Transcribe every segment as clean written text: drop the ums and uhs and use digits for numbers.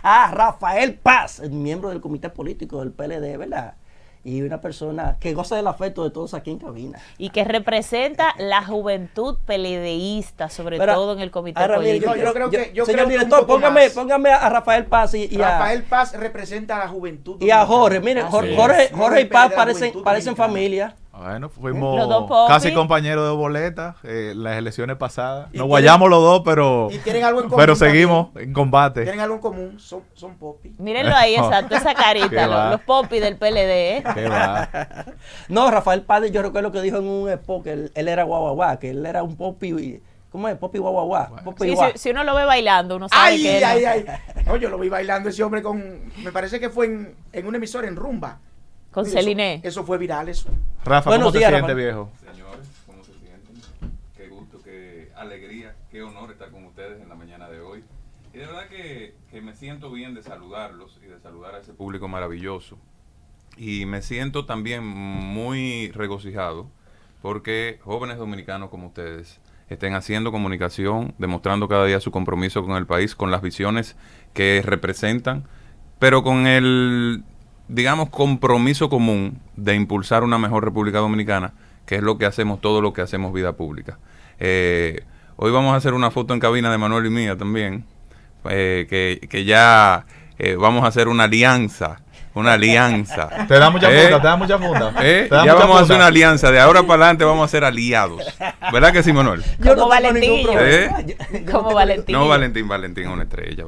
a Rafael Paz, el miembro del comité político del PLD, ¿verdad? Y una persona que goza del afecto de todos aquí en cabina. Y que representa la juventud peledeísta, sobre todo en el comité político. Señor director, póngame a Rafael Paz y Rafael Paz representa a la juventud. Y a Jorge, miren, Jorge y Paz parecen familia. Bueno, fuimos casi compañeros de boleta las elecciones pasadas. Nos guayamos los dos, pero tienen algo en común, pero seguimos en combate. Tienen algo en común, son popis. Mírenlo ahí, exacto, esa carita, los popis del PLD. ¿Qué va? No, Rafael Paz, yo recuerdo que dijo en un época que él era guaguaguá, que él era un popi. ¿Cómo es? Popi guaguaguá. Sí, si uno lo ve bailando, uno sabe que ay. No, yo lo vi bailando ese hombre me parece que fue en un emisor en Rumba. Con Celine. Eso fue viral, eso. Rafa, ¿cómo se siente, viejo? Señores, ¿cómo se sienten? Qué gusto, qué alegría, qué honor estar con ustedes en la mañana de hoy. Y de verdad que me siento bien de saludarlos y de saludar a ese público maravilloso. Y me siento también muy regocijado porque jóvenes dominicanos como ustedes estén haciendo comunicación, demostrando cada día su compromiso con el país, con las visiones que representan, pero con el, digamos, compromiso común de impulsar una mejor República Dominicana, que es lo que hacemos, todo lo que hacemos vida pública. Hoy vamos a hacer una foto en cabina de Manuel y mía también, que ya vamos a hacer una alianza. Te da mucha funda, te da mucha funda. Ya vamos a hacer una alianza, de ahora para adelante vamos a ser aliados. ¿Verdad que sí, Manuel? Como Valentín. Como Valentín. No, Valentín es una estrella,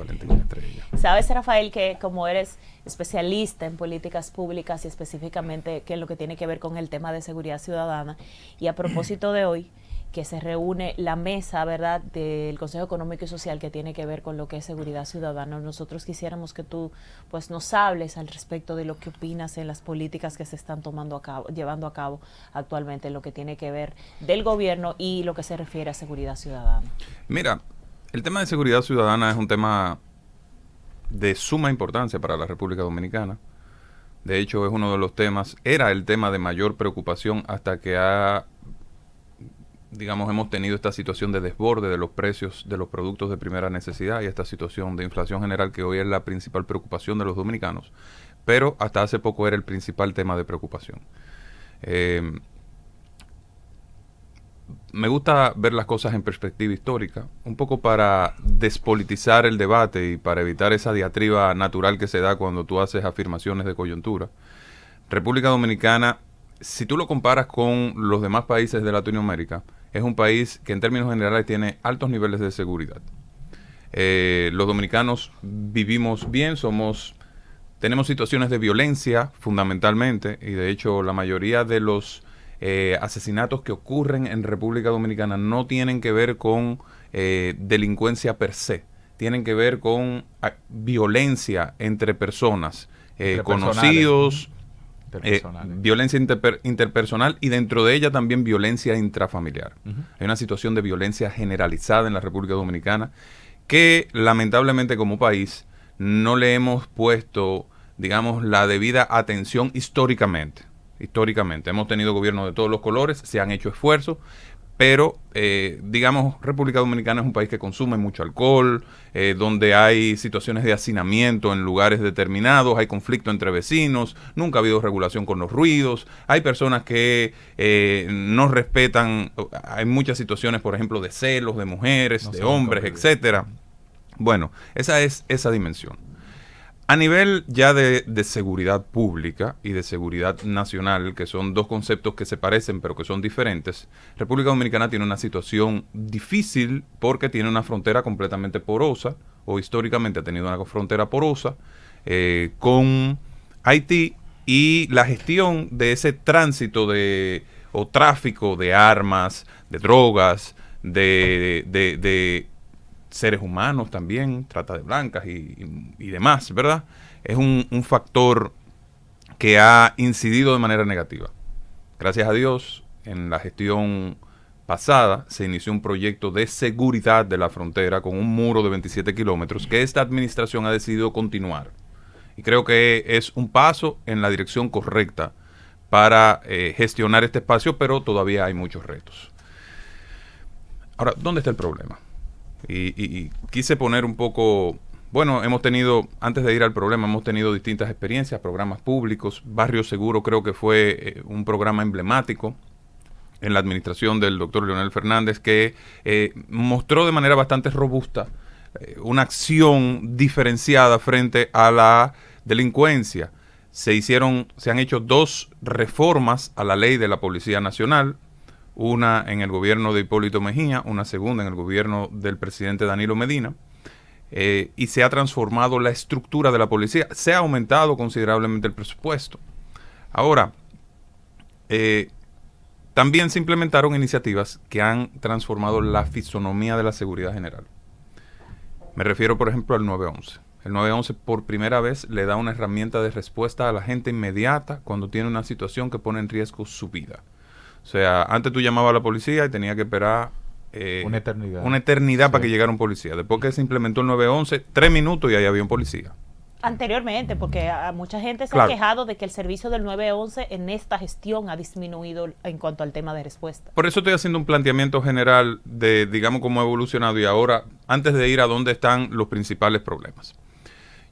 Sabes, Rafael, que como eres especialista en políticas públicas y específicamente que en lo que tiene que ver con el tema de seguridad ciudadana, y a propósito de hoy, que se reúne la mesa, ¿verdad?, del Consejo Económico y Social que tiene que ver con lo que es seguridad ciudadana. Nosotros quisiéramos que tú pues nos hables al respecto de lo que opinas en las políticas que se están llevando a cabo actualmente en lo que tiene que ver del gobierno y lo que se refiere a seguridad ciudadana. Mira, el tema de seguridad ciudadana es un tema de suma importancia para la República Dominicana. De hecho, es uno de los temas, era el tema de mayor preocupación hasta que hemos tenido esta situación de desborde de los precios de los productos de primera necesidad y esta situación de inflación general que hoy es la principal preocupación de los dominicanos, pero hasta hace poco era el principal tema de preocupación. Me gusta ver las cosas en perspectiva histórica, un poco para despolitizar el debate y para evitar esa diatriba natural que se da cuando tú haces afirmaciones de coyuntura. República Dominicana, si tú lo comparas con los demás países de Latinoamérica, es un país que en términos generales tiene altos niveles de seguridad. Los dominicanos vivimos bien, tenemos situaciones de violencia fundamentalmente, y de hecho la mayoría de los asesinatos que ocurren en República Dominicana no tienen que ver con delincuencia per se, tienen que ver con violencia entre personas, conocidos, violencia interpersonal y dentro de ella también violencia intrafamiliar. Hay una situación de violencia generalizada en la República Dominicana que lamentablemente como país no le hemos puesto, digamos, la debida atención históricamente. Hemos tenido gobiernos de todos los colores, se han hecho esfuerzos, pero, República Dominicana es un país que consume mucho alcohol, donde hay situaciones de hacinamiento en lugares determinados, hay conflicto entre vecinos, nunca ha habido regulación con los ruidos, hay personas que no respetan, hay muchas situaciones, por ejemplo, de celos de mujeres, de hombres, etcétera. Bueno, esa es esa dimensión. A nivel ya de seguridad pública y de seguridad nacional, que son dos conceptos que se parecen pero que son diferentes, República Dominicana tiene una situación difícil porque tiene una frontera completamente porosa, o históricamente ha tenido una frontera porosa con Haití, y la gestión de ese tránsito o tráfico de armas, de drogas, de seres humanos también, trata de blancas y demás, ¿verdad? Es un factor que ha incidido de manera negativa. Gracias a Dios, en la gestión pasada se inició un proyecto de seguridad de la frontera con un muro de 27 kilómetros que esta administración ha decidido continuar. Y creo que es un paso en la dirección correcta para gestionar este espacio, pero todavía hay muchos retos. Ahora, ¿dónde está el problema? Y quise poner un poco Bueno, antes de ir al problema, hemos tenido distintas experiencias, programas públicos. Barrio Seguro creo que fue un programa emblemático en la administración del doctor Leonel Fernández, que mostró de manera bastante robusta una acción diferenciada frente a la delincuencia. Se han hecho 2 reformas a la ley de la Policía Nacional, una en el gobierno de Hipólito Mejía, una segunda en el gobierno del presidente Danilo Medina, y se ha transformado la estructura de la policía, se ha aumentado considerablemente el presupuesto. Ahora, también se implementaron iniciativas que han transformado la fisonomía de la seguridad general. Me refiero, por ejemplo, al 911. El 911 por primera vez le da una herramienta de respuesta a la gente inmediata cuando tiene una situación que pone en riesgo su vida. O sea, antes tú llamabas a la policía y tenías que esperar una eternidad sí, para que llegara un policía. Después que se implementó el 911, 3 minutos y ahí había un policía. Anteriormente, porque a mucha gente se Claro. ha quejado de que el servicio del 911 en esta gestión ha disminuido en cuanto al tema de respuesta. Por eso estoy haciendo un planteamiento general de, digamos, cómo ha evolucionado y ahora, antes de ir a dónde están los principales problemas.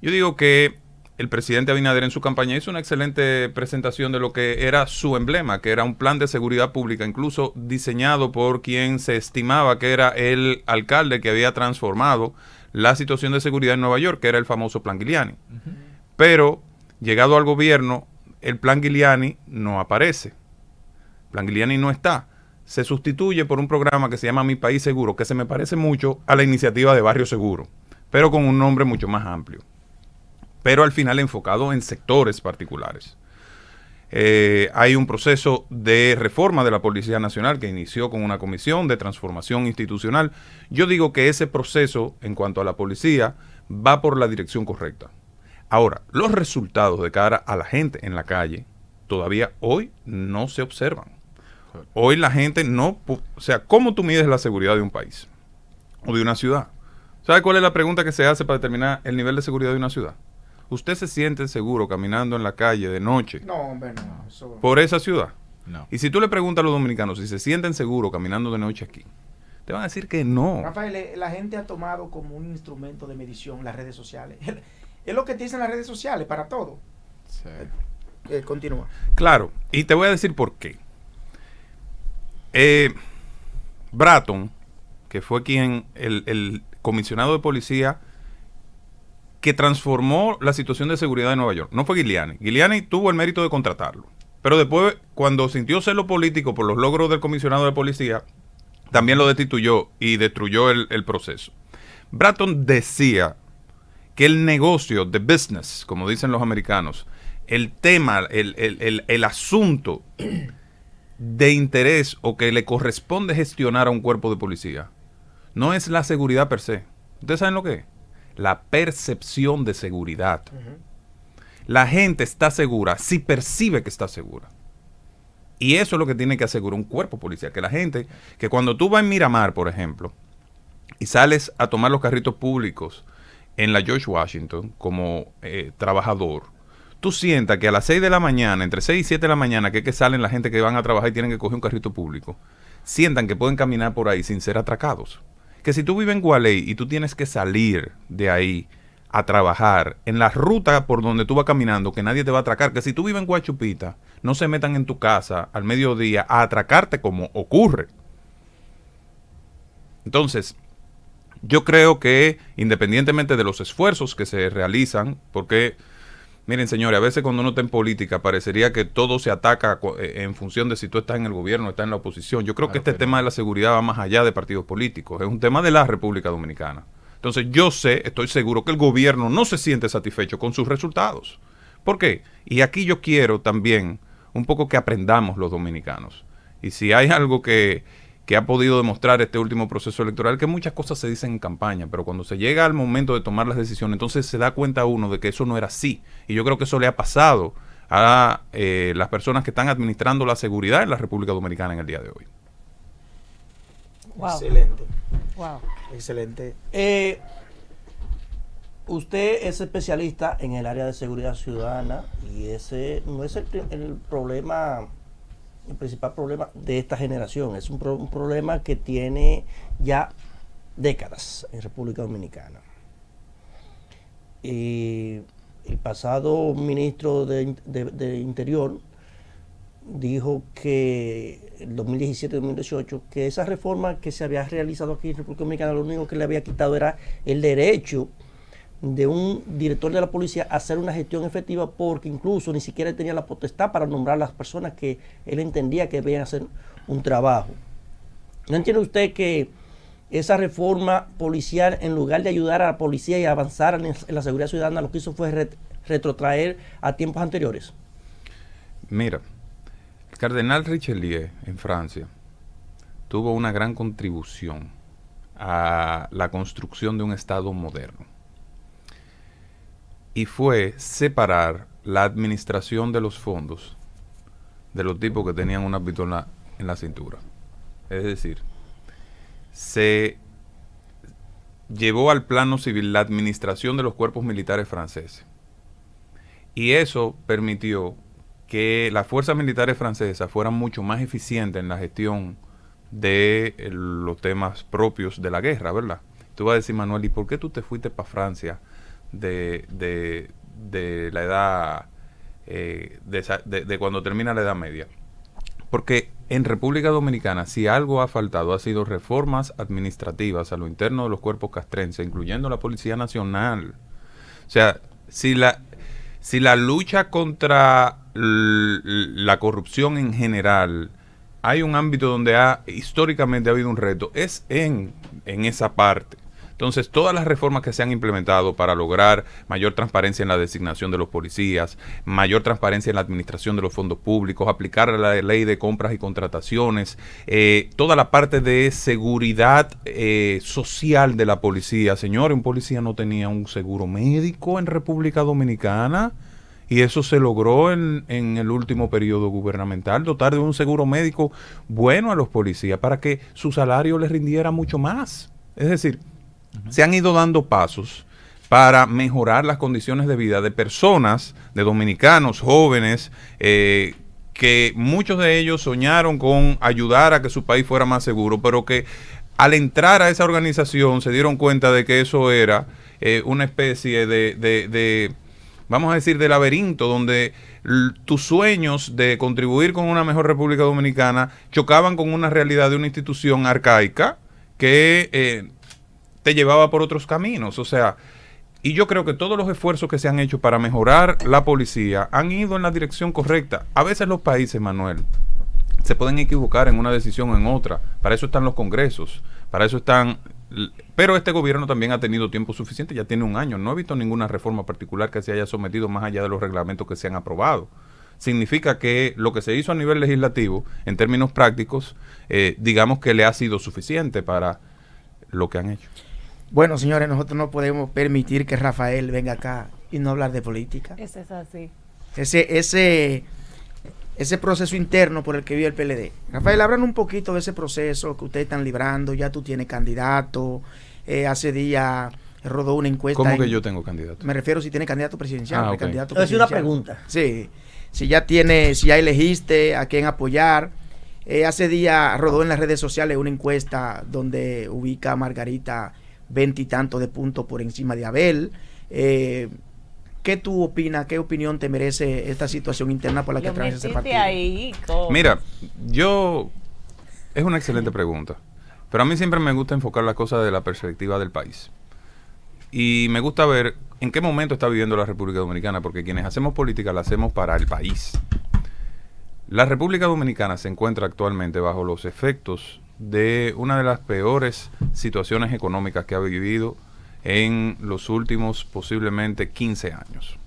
Yo digo que el presidente Abinader en su campaña hizo una excelente presentación de lo que era su emblema, que era un plan de seguridad pública, incluso diseñado por quien se estimaba que era el alcalde que había transformado la situación de seguridad en Nueva York, que era el famoso Plan Giuliani. Pero, llegado al gobierno, el Plan Giuliani no aparece. Plan Giuliani no está. Se sustituye por un programa que se llama Mi País Seguro, que se me parece mucho a la iniciativa de Barrio Seguro, pero con un nombre mucho más amplio. Pero al final enfocado en sectores particulares. Hay un proceso de reforma de la Policía Nacional que inició con una comisión de transformación institucional. Yo digo que ese proceso, en cuanto a la policía, va por la dirección correcta. Ahora, los resultados de cara a la gente en la calle todavía hoy no se observan. Hoy la gente no... O sea, ¿cómo tú mides la seguridad de un país o de una ciudad? ¿Sabe cuál es la pregunta que se hace para determinar el nivel de seguridad de una ciudad? ¿Usted se siente seguro caminando en la calle de noche? No, hombre, no. Eso... ¿Por esa ciudad? No. Y si tú le preguntas a los dominicanos si se sienten seguros caminando de noche aquí, te van a decir que no. Rafael, la gente ha tomado como un instrumento de medición las redes sociales. Es lo que te dicen las redes sociales para todo. Sí. Continúa. Claro, y te voy a decir por qué. Bratton, que fue el comisionado de policía que transformó la situación de seguridad de Nueva York. No fue Giuliani. Giuliani tuvo el mérito de contratarlo. Pero después, cuando sintió celo político por los logros del comisionado de policía, también lo destituyó y destruyó el proceso. Bratton decía que el negocio, the business, como dicen los americanos, el tema, el asunto de interés o que le corresponde gestionar a un cuerpo de policía, no es la seguridad per se. ¿Ustedes saben lo que es? La percepción de seguridad. La gente está segura si percibe que está segura. Y eso es lo que tiene que asegurar un cuerpo policial. Que la gente, que cuando tú vas en Miramar, por ejemplo, y sales a tomar los carritos públicos en la George Washington como trabajador, tú sientas que a las 6 de la mañana, entre 6 y 7 de la mañana, que es que salen la gente que van a trabajar y tienen que coger un carrito público, sientan que pueden caminar por ahí sin ser atracados. Que si tú vives en Gualey y tú tienes que salir de ahí a trabajar en la ruta por donde tú vas caminando, que nadie te va a atracar, que si tú vives en Guachupita, no se metan en tu casa al mediodía a atracarte como ocurre. Entonces, yo creo que independientemente de los esfuerzos que se realizan, porque... Miren, señores, a veces cuando uno está en política parecería que todo se ataca en función de si tú estás en el gobierno o estás en la oposición. Yo creo que este tema de la seguridad va más allá de partidos políticos. Es un tema de la República Dominicana. Entonces yo estoy seguro que el gobierno no se siente satisfecho con sus resultados. ¿Por qué? Y aquí yo quiero también un poco que aprendamos los dominicanos. Y si hay algo que ha podido demostrar este último proceso electoral, que muchas cosas se dicen en campaña, pero cuando se llega al momento de tomar las decisiones, entonces se da cuenta uno de que eso no era así. Y yo creo que eso le ha pasado a las personas que están administrando la seguridad en la República Dominicana en el día de hoy. Wow. Excelente. Wow. Excelente. Usted es especialista en el área de seguridad ciudadana y ese no es el problema... El principal problema de esta generación es un problema que tiene ya décadas en República Dominicana. el pasado ministro de Interior dijo que el 2017-2018 que esa reforma que se había realizado aquí en República Dominicana lo único que le había quitado era el derecho de un director de la policía a hacer una gestión efectiva, porque incluso ni siquiera tenía la potestad para nombrar a las personas que él entendía que debían hacer un trabajo. ¿No entiende usted que esa reforma policial, en lugar de ayudar a la policía y avanzar en la seguridad ciudadana, lo que hizo fue retrotraer a tiempos anteriores? Mira, el cardenal Richelieu en Francia tuvo una gran contribución a la construcción de un Estado moderno. Y fue separar la administración de los fondos de los tipos que tenían una pistola en la cintura. Es decir, se llevó al plano civil la administración de los cuerpos militares franceses. Y eso permitió que las fuerzas militares francesas fueran mucho más eficientes en la gestión de los temas propios de la guerra, ¿verdad? Tú vas a decir, Manuel, ¿y por qué tú te fuiste para Francia de la edad, de cuando termina la Edad Media? Porque en República Dominicana, si algo ha faltado, ha sido reformas administrativas a lo interno de los cuerpos castrenses, incluyendo la Policía Nacional. O sea, si la lucha contra la corrupción en general, hay un ámbito donde históricamente ha habido un reto, es en esa parte. Entonces, todas las reformas que se han implementado para lograr mayor transparencia en la designación de los policías, mayor transparencia en la administración de los fondos públicos, aplicar la ley de compras y contrataciones, toda la parte de seguridad social de la policía. Señores, un policía no tenía un seguro médico en República Dominicana. Y eso se logró en el último periodo gubernamental, dotar de un seguro médico bueno a los policías para que su salario les rindiera mucho más. Es decir, se han ido dando pasos para mejorar las condiciones de vida de personas, de dominicanos jóvenes, que muchos de ellos soñaron con ayudar a que su país fuera más seguro, pero que al entrar a esa organización se dieron cuenta de que eso era una especie de vamos a decir, de laberinto, donde tus sueños de contribuir con una mejor República Dominicana chocaban con una realidad de una institución arcaica que te llevaba por otros caminos. O sea, y yo creo que todos los esfuerzos que se han hecho para mejorar la policía han ido en la dirección correcta. A veces los países, Manuel, se pueden equivocar en una decisión o en otra. Para eso están los congresos, para eso están... Pero este gobierno también ha tenido tiempo suficiente, ya tiene un año. No he visto ninguna reforma particular que se haya sometido más allá de los reglamentos que se han aprobado. Significa que lo que se hizo a nivel legislativo, en términos prácticos, digamos que le ha sido suficiente para lo que han hecho. Bueno, señores, nosotros no podemos permitir que Rafael venga acá y no hablar de política. Eso es así. Ese proceso interno por el que vive el PLD. Rafael, hablan un poquito de ese proceso que ustedes están librando. Ya tú tienes candidato. Hace días rodó una encuesta. ¿Cómo que yo tengo candidato? Me refiero si tiene candidato presidencial. Okay. Candidato Es una pregunta. Sí. Si ya elegiste a quién apoyar. Hace días rodó en las redes sociales una encuesta donde ubica a Margarita 20 y tantos de puntos por encima de Abel. ¿Qué tú opinas? ¿Qué opinión te merece esta situación interna por la que atraviesa ese partido? Mira, es una excelente pregunta, pero a mí siempre me gusta enfocar las cosas de la perspectiva del país. Y me gusta ver en qué momento está viviendo la República Dominicana, porque quienes hacemos política la hacemos para el país. La República Dominicana se encuentra actualmente bajo los efectos de una de las peores situaciones económicas que ha vivido en los últimos posiblemente 15 años,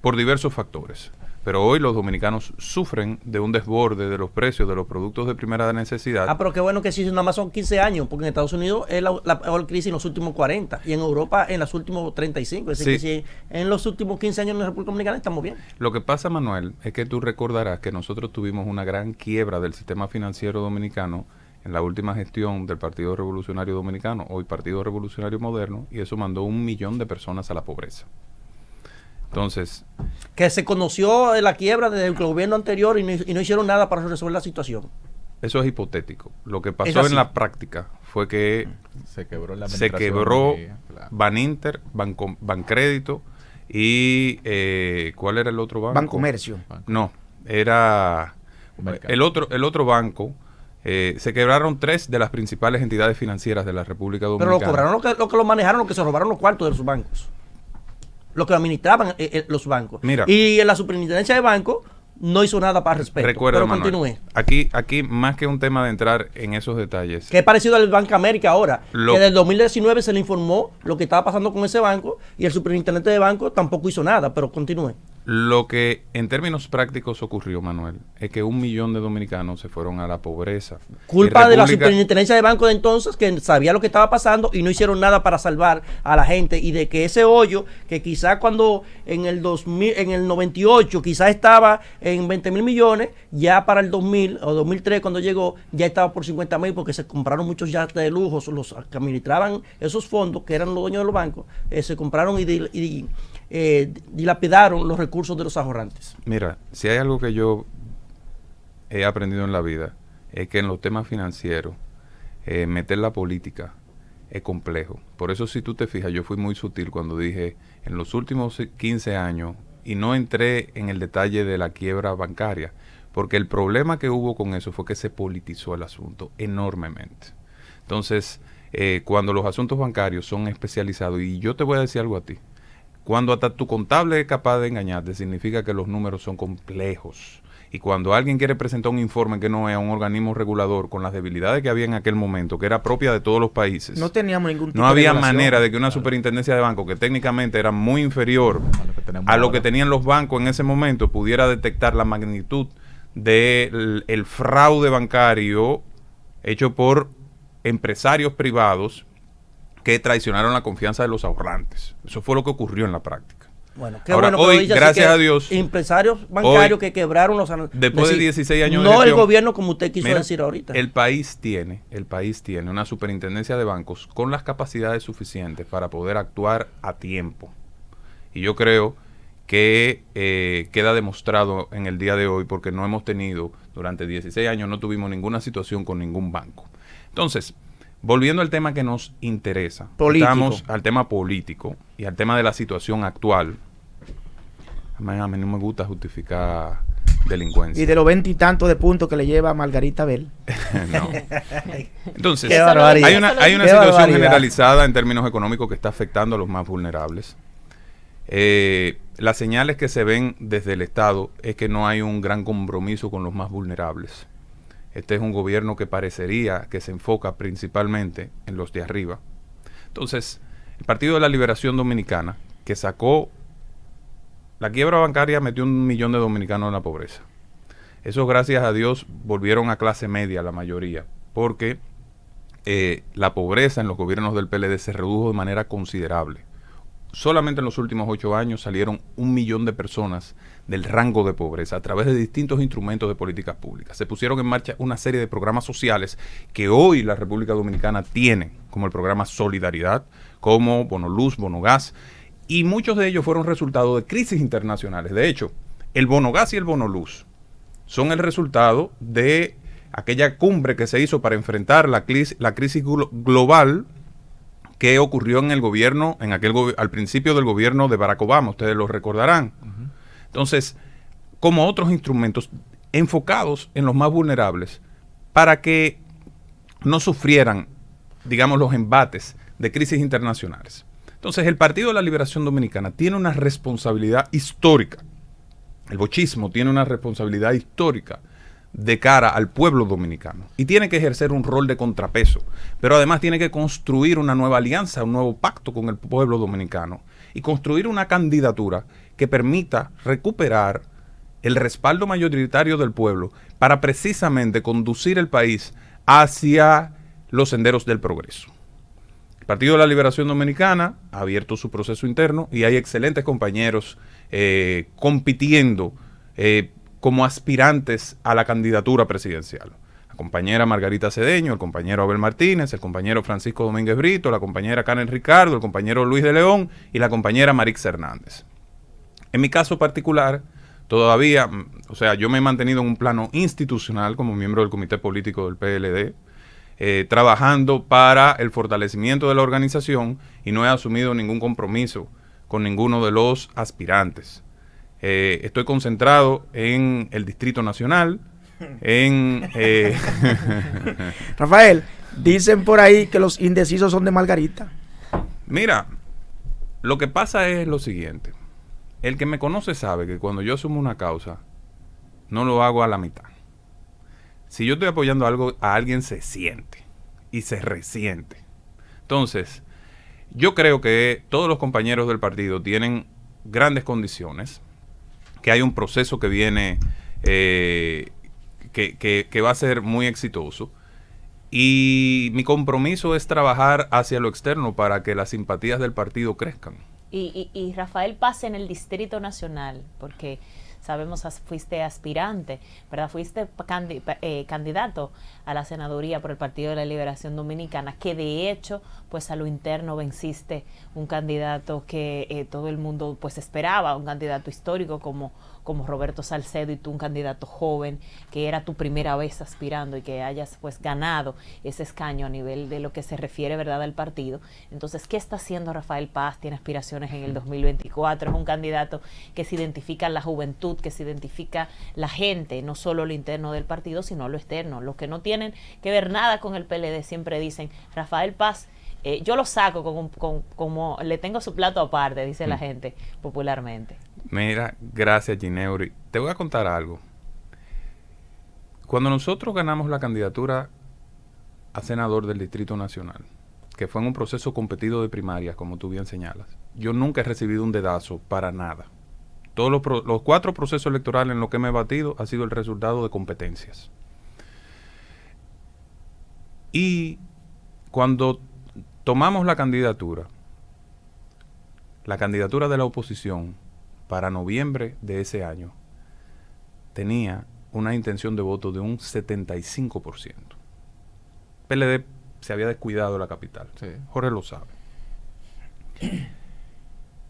por diversos factores. Pero hoy los dominicanos sufren de un desborde de los precios de los productos de primera necesidad. Pero qué bueno que sí, nada más son 15 años, porque en Estados Unidos es la peor crisis en los últimos 40 y en Europa en los últimos 35. Es decir, que si en los últimos 15 años en la República Dominicana estamos bien. Lo que pasa, Manuel, es que tú recordarás que nosotros tuvimos una gran quiebra del sistema financiero dominicano en la última gestión del Partido Revolucionario Dominicano, hoy Partido Revolucionario Moderno, y eso mandó 1 millón de personas a la pobreza. Entonces... Que se conoció la quiebra desde el gobierno anterior y no hicieron nada para resolver la situación. eso es hipotético. Lo que pasó en la práctica fue que se quebró claro. Baninter, Bancrédito y ¿cuál era el otro banco? Bancomercio. No, era el otro banco. Se quebraron 3 de las principales entidades financieras de la República Dominicana. Pero lo cobraron lo que lo manejaron, lo que se robaron los cuartos de los bancos. Lo que administraban los bancos. Mira, y en la superintendencia de bancos no hizo nada para respecto. Recuerda, pero Manuel, continúe. Aquí, más que un tema de entrar en esos detalles. Que es parecido al Banco América ahora. Que del 2019 se le informó lo que estaba pasando con ese banco y el superintendente de banco tampoco hizo nada, pero continúe. Lo que en términos prácticos ocurrió, Manuel, es que 1 millón de dominicanos se fueron a la pobreza. Culpa de la superintendencia de banco de entonces, que sabía lo que estaba pasando y no hicieron nada para salvar a la gente, y de que ese hoyo, que quizás cuando en el 98 quizás estaba en 20,000 millones, ya para el 2000 o 2003 cuando llegó, ya estaba por 50,000 porque se compraron muchos yates de lujo, los que administraban esos fondos, que eran los dueños de los bancos, se compraron y dilapidaron los recursos de los ahorrantes. Mira, si hay algo que yo he aprendido en la vida, es que en los temas financieros, meter la política es complejo. Por eso, si tú te fijas, yo fui muy sutil cuando dije, en los últimos 15 años, y no entré en el detalle de la quiebra bancaria, porque el problema que hubo con eso fue que se politizó el asunto enormemente. Entonces, cuando los asuntos bancarios son especializados, y yo te voy a decir algo a ti, cuando hasta tu contable es capaz de engañarte, significa que los números son complejos. Y cuando alguien quiere presentar un informe que no es a un organismo regulador con las debilidades que había en aquel momento, que era propia de todos los países, no teníamos ningún tipo no había de manera de que una superintendencia de banco, que técnicamente era muy inferior a lo que tenían los bancos en ese momento, pudiera detectar la magnitud del fraude bancario hecho por empresarios privados que traicionaron la confianza de los ahorrantes. Eso fue lo que ocurrió en la práctica. Bueno, qué ahora, bueno, hoy, gracias a Dios, empresarios bancarios que quebraron los después de 16 años no de gestión, el gobierno como usted quiso decir ahorita. El país tiene una superintendencia de bancos con las capacidades suficientes para poder actuar a tiempo. Y yo creo que queda demostrado en el día de hoy, porque no hemos tenido, durante 16 años no tuvimos ninguna situación con ningún banco. Entonces, volviendo al tema que nos interesa, estamos al tema político y al tema de la situación actual. A mí no me gusta justificar delincuencia. Y de los 20 y tantos de puntos que le lleva a Margarita Bell. No. Entonces, hay una situación generalizada en términos económicos que está afectando a los más vulnerables. Las señales que se ven desde el Estado es que no hay un gran compromiso con los más vulnerables. Este es un gobierno que parecería que se enfoca principalmente en los de arriba. Entonces, el Partido de la Liberación Dominicana, que sacó la quiebra bancaria, metió 1 millón de dominicanos en la pobreza. Eso, gracias a Dios, volvieron a clase media la mayoría, porque la pobreza en los gobiernos del PLD se redujo de manera considerable. Solamente en los últimos 8 años salieron 1 millón de personas del rango de pobreza a través de distintos instrumentos de políticas públicas. Se pusieron en marcha una serie de programas sociales que hoy la República Dominicana tiene, como el programa Solidaridad, como Bono Luz, Bono Gas, y muchos de ellos fueron resultado de crisis internacionales. De hecho, el Bono Gas y el Bono Luz son el resultado de aquella cumbre que se hizo para enfrentar la crisis global que ocurrió en el gobierno, al principio del gobierno de Barack Obama, ustedes lo recordarán. Entonces, como otros instrumentos enfocados en los más vulnerables, para que no sufrieran, digamos, los embates de crisis internacionales. Entonces, el Partido de la Liberación Dominicana tiene una responsabilidad histórica. El bochismo tiene una responsabilidad histórica de cara al pueblo dominicano, y tiene que ejercer un rol de contrapeso, pero además tiene que construir una nueva alianza, un nuevo pacto con el pueblo dominicano, y construir una candidatura que permita recuperar el respaldo mayoritario del pueblo para precisamente conducir el país hacia los senderos del progreso. El Partido de la Liberación Dominicana ha abierto su proceso interno y hay excelentes compañeros compitiendo como aspirantes a la candidatura presidencial. La compañera Margarita Cedeño, el compañero Abel Martínez, el compañero Francisco Domínguez Brito, la compañera Karen Ricardo, el compañero Luis de León y la compañera Marix Hernández. En mi caso particular, Todavía, o sea, yo me he mantenido en un plano institucional como miembro del comité político del PLD, trabajando para el fortalecimiento de la organización y no he asumido ningún compromiso con ninguno de los aspirantes. Estoy concentrado en el Distrito Nacional, Rafael, dicen por ahí que los indecisos son de Margarita. Mira, lo que pasa es lo siguiente. El que me conoce sabe que cuando yo asumo una causa, no lo hago a la mitad. Si yo estoy apoyando algo, a alguien se siente y se resiente. Entonces, yo creo que todos los compañeros del partido tienen grandes condiciones, que hay un proceso que viene, que va a ser muy exitoso. Y mi compromiso es trabajar hacia lo externo para que las simpatías del partido crezcan. Y Rafael Paz en el Distrito Nacional, porque sabemos fuiste aspirante, ¿verdad? Fuiste candidato a la senaduría por el Partido de la Liberación Dominicana, que de hecho, pues a lo interno venciste un candidato que todo el mundo pues esperaba, un candidato histórico como Roberto Salcedo, y tú un candidato joven, que era tu primera vez aspirando y que hayas pues ganado ese escaño a nivel de lo que se refiere, ¿verdad?, al partido. Entonces, ¿qué está haciendo Rafael Paz? ¿Tiene aspiraciones en el 2024? Es un candidato que se identifica la juventud, que se identifica la gente, no solo lo interno del partido, sino lo externo. Los que no tienen que ver nada con el PLD siempre dicen, Rafael Paz, yo lo saco como le tengo su plato aparte, dice la gente popularmente. Mira, gracias, Gineuri. Te voy a contar algo. Cuando nosotros ganamos la candidatura a senador del Distrito Nacional, que fue en un proceso competido de primarias, como tú bien señalas, yo nunca he recibido un dedazo para nada. Todos los 4 procesos electorales en los que me he batido ha sido el resultado de competencias. Y cuando tomamos la candidatura de la oposición para noviembre de ese año tenía una intención de voto de un 75%. PLD se había descuidado la capital. Sí. Jorge lo sabe.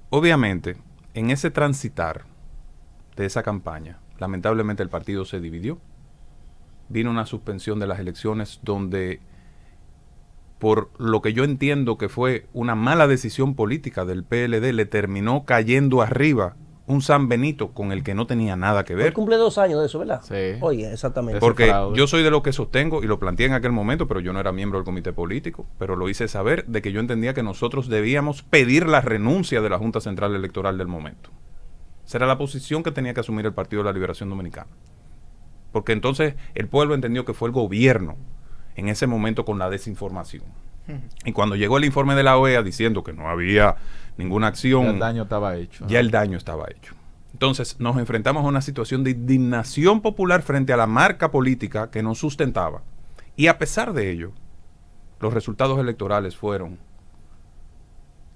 Obviamente, en ese transitar de esa campaña, lamentablemente el partido se dividió. Vino una suspensión de las elecciones donde, por lo que yo entiendo que fue una mala decisión política del PLD, le terminó cayendo arriba un San Benito con el que no tenía nada que ver. Hoy cumple 2 años de eso, ¿verdad? Sí. Oye, exactamente. Porque yo soy de lo que sostengo, y lo planteé en aquel momento, pero yo no era miembro del comité político, pero lo hice saber, de que yo entendía que nosotros debíamos pedir la renuncia de la Junta Central Electoral del momento. Esa era la posición que tenía que asumir el Partido de la Liberación Dominicana. Porque entonces el pueblo entendió que fue el gobierno en ese momento con la desinformación. Y cuando llegó el informe de la OEA diciendo que no había ninguna acción, ya el daño estaba hecho. Ya el daño estaba hecho. Entonces nos enfrentamos a una situación de indignación popular frente a la marca política que nos sustentaba. Y a pesar de ello, los resultados electorales fueron,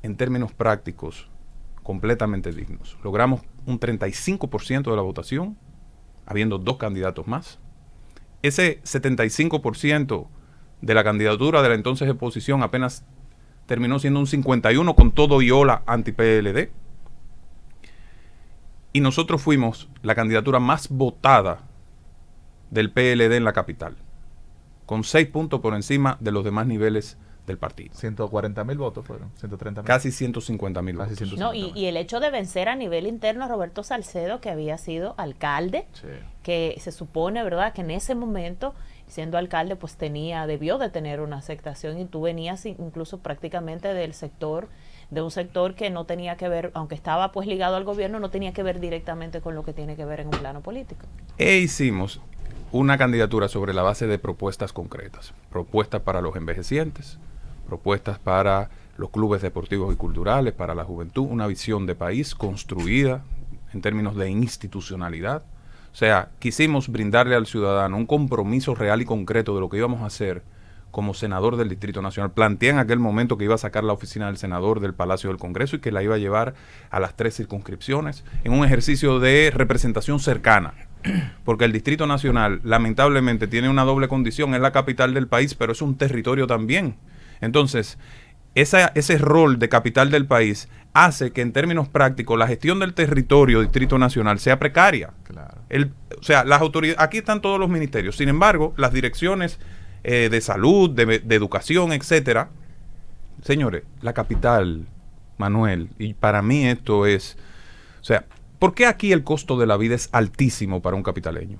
en términos prácticos, completamente dignos. Logramos un 35% de la votación, habiendo 2 candidatos más. Ese 75% de la candidatura de la entonces oposición apenas terminó siendo un 51% con todo y ola anti-PLD. Y nosotros fuimos la candidatura más votada del PLD en la capital, con 6 puntos por encima de los demás niveles del partido. 140.000 votos fueron, 130.000. Casi 150.000 votos. 150.000. No, y el hecho de vencer a nivel interno a Roberto Salcedo, que había sido alcalde, Sí. que se supone, ¿verdad?, que en ese momento, siendo alcalde, pues debió de tener una aceptación, y tú venías incluso prácticamente de un sector que no tenía que ver, aunque estaba pues ligado al gobierno, no tenía que ver directamente con lo que tiene que ver en un plano político. E hicimos una candidatura sobre la base de propuestas concretas, propuestas para los envejecientes, propuestas para los clubes deportivos y culturales, para la juventud, una visión de país construida en términos de institucionalidad. O sea, quisimos brindarle al ciudadano un compromiso real y concreto de lo que íbamos a hacer como senador del Distrito Nacional. Planteé en aquel momento que iba a sacar la oficina del senador del Palacio del Congreso y que la iba a llevar a las 3 circunscripciones en un ejercicio de representación cercana. Porque el Distrito Nacional lamentablemente tiene una doble condición, es la capital del país, pero es un territorio también. Entonces, ese rol de capital del país hace que en términos prácticos la gestión del territorio Distrito Nacional sea precaria. Claro. O sea, las autoridades, aquí están todos los ministerios, sin embargo, las direcciones de salud, de educación, etcétera. Señores, la capital, Manuel, y para mí esto es, o sea, ¿por qué aquí el costo de la vida es altísimo para un capitaleño?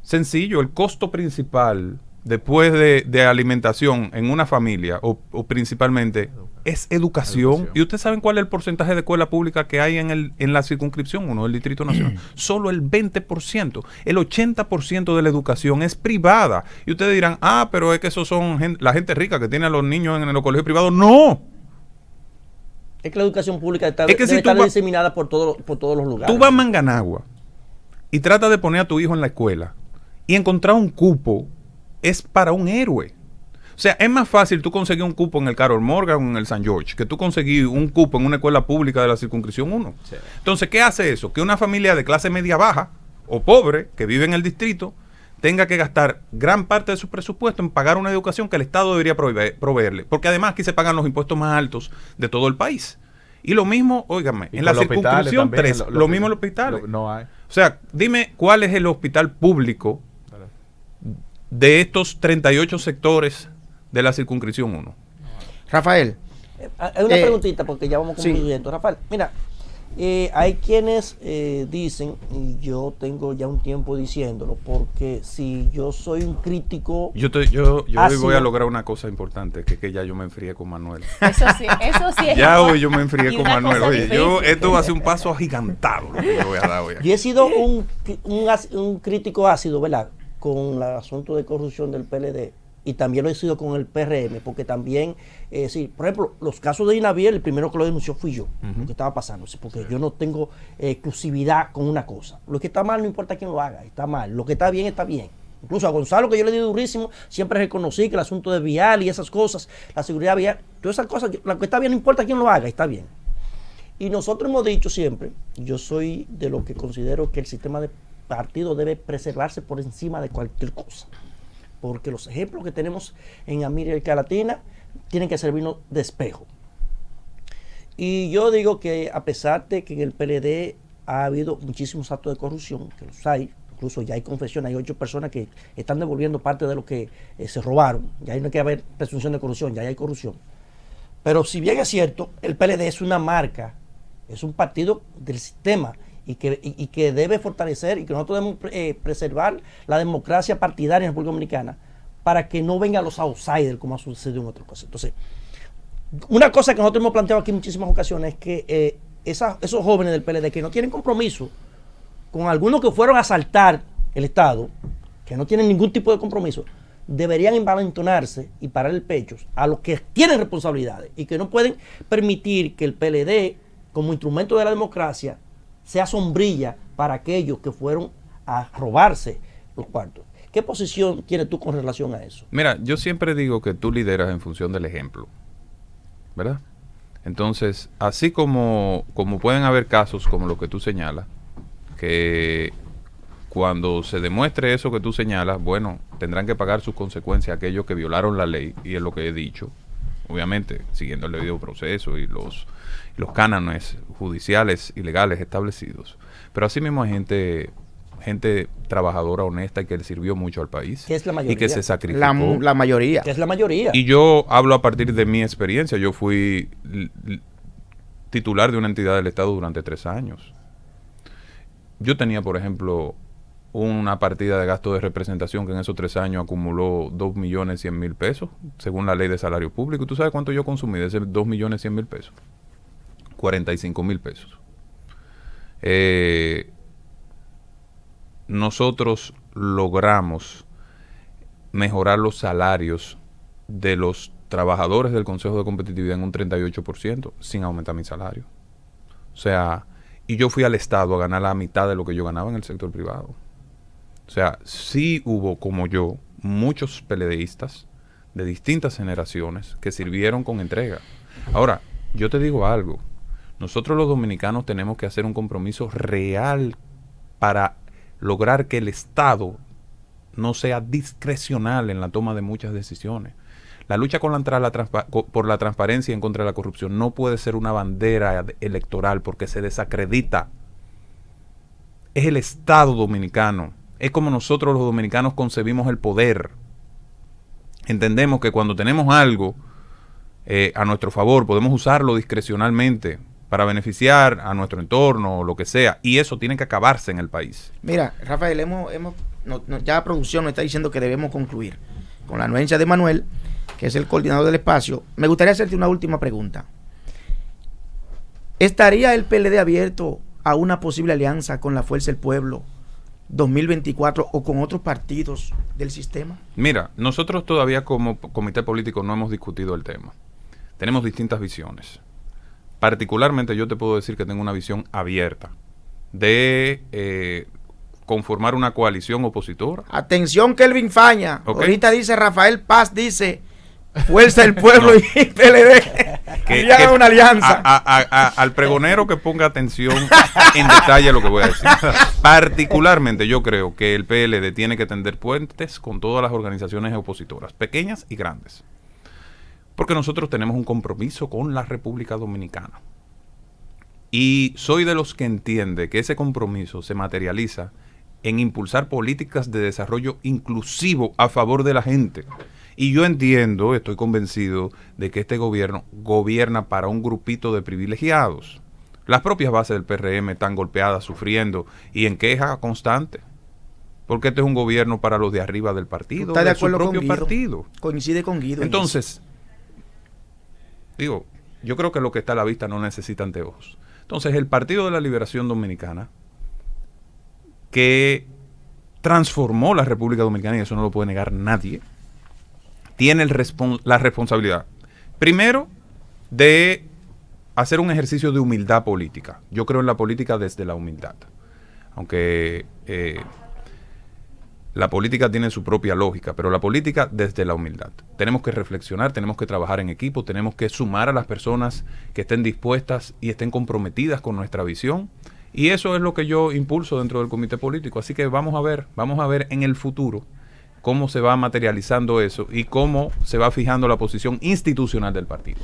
Sencillo, el costo principal después de alimentación en una familia, o principalmente, es educación. ¿Y ustedes saben cuál es el porcentaje de escuela pública que hay en la circunscripción 1 del Distrito Nacional? Solo el 20%. El 80% de la educación es privada. Y ustedes dirán, pero es que esos son la gente rica que tiene a los niños en los colegios privados. ¡No! Es que la educación pública debe estar diseminada por todos los lugares. Tú vas a Manganagua y tratas de poner a tu hijo en la escuela y encontrar un cupo es para un héroe. O sea, es más fácil tú conseguir un cupo en el Carol Morgan o en el San George que tú conseguir un cupo en una escuela pública de la circunscripción 1. Sí. Entonces, ¿qué hace eso? Que una familia de clase media baja o pobre que vive en el distrito tenga que gastar gran parte de su presupuesto en pagar una educación que el Estado debería proveerle. Porque además aquí se pagan los impuestos más altos de todo el país. Y lo mismo, óigame, en la circunscripción 3, lo mismo en los hospitales. No hay. O sea, dime cuál es el hospital público de estos 38 sectores de la circunscripción 1. Rafael. Hay una preguntita porque ya vamos concluyendo. Sí. Rafael, mira, hay quienes dicen, y yo tengo ya un tiempo diciéndolo, porque si yo soy un crítico... Yo hoy voy a lograr una cosa importante, que ya yo me enfrié con Manuel. Eso sí es ya hoy yo me enfrié con Manuel. Oye, esto va a ser un paso agigantado lo que yo voy a dar hoy aquí. Yo he sido un crítico ácido, ¿verdad?, con el asunto de corrupción del PLD, y también lo he sido con el PRM, porque también, sí, por ejemplo, los casos de Inaviel, el primero que lo denunció fui yo, lo que estaba pasando, porque yo no tengo exclusividad con una cosa. Lo que está mal no importa quién lo haga, está mal. Lo que está bien, está bien. Incluso a Gonzalo, que yo le di durísimo, siempre reconocí que el asunto de vial y esas cosas, la seguridad vial, todas esas cosas, lo que está bien no importa quién lo haga, está bien. Y nosotros hemos dicho siempre, yo soy de lo que considero que el sistema de partido debe preservarse por encima de cualquier cosa, porque los ejemplos que tenemos en América Latina tienen que servirnos de espejo. Y yo digo que a pesar de que en el PLD ha habido muchísimos actos de corrupción, que los hay, incluso ya hay confesiones, hay 8 personas que están devolviendo parte de lo que se robaron, ya no hay que haber presunción de corrupción, ya hay corrupción. Pero si bien es cierto, el PLD es una marca, es un partido del sistema, y que debe fortalecer, y que nosotros debemos preservar la democracia partidaria en la República Dominicana para que no vengan los outsiders como ha sucedido en otras cosas. Entonces, una cosa que nosotros hemos planteado aquí en muchísimas ocasiones es que esos jóvenes del PLD que no tienen compromiso con algunos que fueron a asaltar el Estado, que no tienen ningún tipo de compromiso, deberían envalentonarse y parar el pecho a los que tienen responsabilidades y que no pueden permitir que el PLD, como instrumento de la democracia, sea sombrilla para aquellos que fueron a robarse los cuartos. ¿Qué posición tienes tú con relación a eso? Mira, yo siempre digo que tú lideras en función del ejemplo, ¿verdad? Entonces, así como pueden haber casos como lo que tú señalas, que cuando se demuestre eso que tú señalas, bueno, tendrán que pagar sus consecuencias aquellos que violaron la ley, y es lo que he dicho, obviamente, siguiendo el debido proceso y los cánones judiciales y legales establecidos. Pero asimismo hay gente trabajadora, honesta y que le sirvió mucho al país. ¿Qué es la mayoría? Y que se sacrificó. La mayoría. ¿Qué es la mayoría? Y yo hablo a partir de mi experiencia. Yo fui titular de una entidad del Estado durante 3 años. Yo tenía, por ejemplo, una partida de gasto de representación que en esos 3 años acumuló 2.100.000 pesos, según la ley de salario público. ¿Y tú sabes cuánto yo consumí de ese 2.100.000 pesos? 45.000 pesos. Nosotros logramos mejorar los salarios de los trabajadores del Consejo de Competitividad en un 38% sin aumentar mi salario. O sea, y yo fui al Estado a ganar la mitad de lo que yo ganaba en el sector privado. O sea, sí hubo, como yo, muchos PLDistas de distintas generaciones que sirvieron con entrega. Ahora, yo te digo algo. Nosotros los dominicanos tenemos que hacer un compromiso real para lograr que el Estado no sea discrecional en la toma de muchas decisiones. La lucha por la transparencia y en contra de la corrupción no puede ser una bandera electoral porque se desacredita. Es el Estado dominicano. Es como nosotros los dominicanos concebimos el poder. Entendemos que cuando tenemos algo a nuestro favor, podemos usarlo discrecionalmente para beneficiar a nuestro entorno o lo que sea, y eso tiene que acabarse en el país. Mira, Rafael, ya la producción nos está diciendo que debemos concluir con la anuencia de Manuel, que es el coordinador del espacio. Me gustaría hacerte una última pregunta. ¿Estaría el PLD abierto a una posible alianza con la Fuerza del Pueblo 2024 o con otros partidos del sistema? Mira, nosotros todavía como comité político no hemos discutido el tema. Tenemos distintas visiones. Particularmente yo te puedo decir que tengo una visión abierta de conformar una coalición opositora. Atención, Kelvin Faña. Okay. Ahorita dice Rafael Paz, dice Fuerza del Pueblo no. Y PLD. Que hagan una alianza. Al pregonero que ponga atención en detalle a lo que voy a decir. Particularmente yo creo que el PLD tiene que tender puentes con todas las organizaciones opositoras, pequeñas y grandes. Porque nosotros tenemos un compromiso con la República Dominicana. Y soy de los que entiende que ese compromiso se materializa en impulsar políticas de desarrollo inclusivo a favor de la gente. Y yo entiendo, estoy convencido de que este gobierno gobierna para un grupito de privilegiados. Las propias bases del PRM están golpeadas, sufriendo y en queja constante. Porque este es un gobierno para los de arriba del partido, ¿Está de acuerdo su propio con Guido? partido. Coincide con Guido. Entonces, digo, yo creo que lo que está a la vista no necesita anteojos. Entonces, el Partido de la Liberación Dominicana, que transformó la República Dominicana, y eso no lo puede negar nadie, tiene la responsabilidad, primero, de hacer un ejercicio de humildad política. Yo creo en la política desde la humildad. Aunque la política tiene su propia lógica, pero la política desde la humildad. Tenemos que reflexionar, tenemos que trabajar en equipo, tenemos que sumar a las personas que estén dispuestas y estén comprometidas con nuestra visión. Y eso es lo que yo impulso dentro del comité político. Así que vamos a ver en el futuro cómo se va materializando eso y cómo se va fijando la posición institucional del partido.